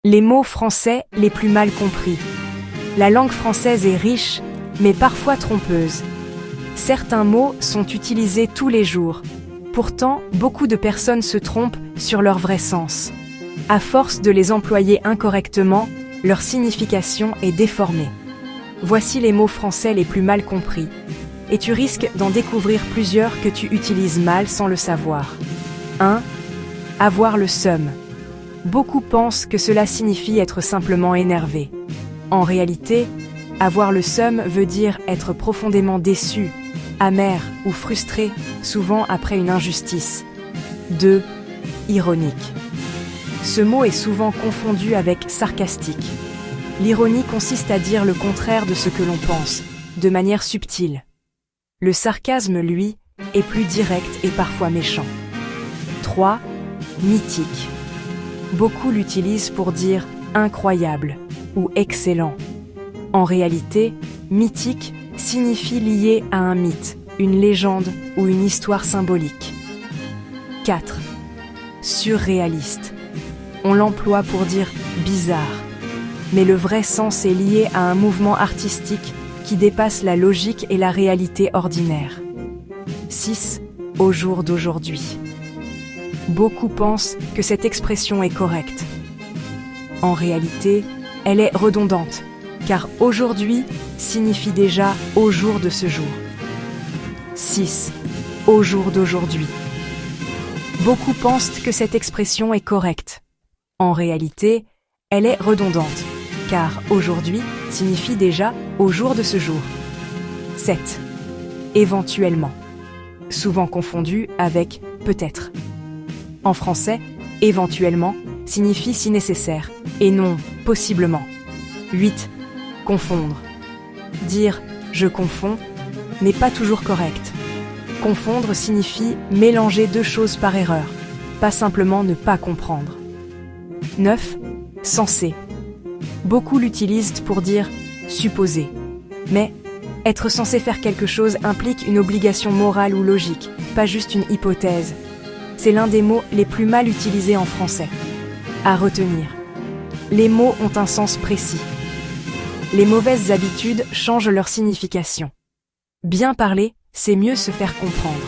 Les mots français les plus mal compris. La langue française est riche, mais parfois trompeuse. Certains mots sont utilisés tous les jours. Pourtant, beaucoup de personnes se trompent sur leur vrai sens. À force de les employer incorrectement, leur signification est déformée. Voici les mots français les plus mal compris. Et tu risques d'en découvrir plusieurs que tu utilises mal sans le savoir. 1. Avoir le seum. Beaucoup pensent que cela signifie être simplement énervé. En réalité, avoir le seum veut dire être profondément déçu, amer ou frustré, souvent après une injustice. 2. Ironique. Ce mot est souvent confondu avec sarcastique. L'ironie consiste à dire le contraire de ce que l'on pense, de manière subtile. Le sarcasme, lui, est plus direct et parfois méchant. 3. Mythique. Beaucoup l'utilisent pour dire incroyable ou excellent. En réalité, mythique signifie lié à un mythe, une légende ou une histoire symbolique. 4. Surréaliste. On l'emploie pour dire bizarre, mais le vrai sens est lié à un mouvement artistique qui dépasse la logique et la réalité ordinaire. 6. Au jour d'aujourd'hui. Beaucoup pensent que cette expression est correcte. En réalité, elle est redondante, car aujourd'hui signifie déjà au jour de ce jour. 6. Au jour d'aujourd'hui. Beaucoup pensent que cette expression est correcte. En réalité, elle est redondante, car aujourd'hui signifie déjà au jour de ce jour. 7. Éventuellement. Souvent confondu avec peut-être. En français, éventuellement signifie si nécessaire, et non possiblement. 8. Confondre. Dire je confonds n'est pas toujours correct. Confondre signifie mélanger deux choses par erreur, pas simplement ne pas comprendre. 9. Censé. Beaucoup l'utilisent pour dire supposé. Mais être censé faire quelque chose implique une obligation morale ou logique, pas juste une hypothèse. C'est l'un des mots les plus mal utilisés en français. À retenir. Les mots ont un sens précis. Les mauvaises habitudes changent leur signification. Bien parler, c'est mieux se faire comprendre.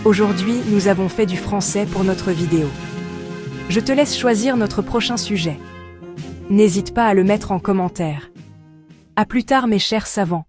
Aujourd'hui, nous avons fait du français pour notre vidéo. Je te laisse choisir notre prochain sujet. N'hésite pas à le mettre en commentaire. À plus tard mes chers savants.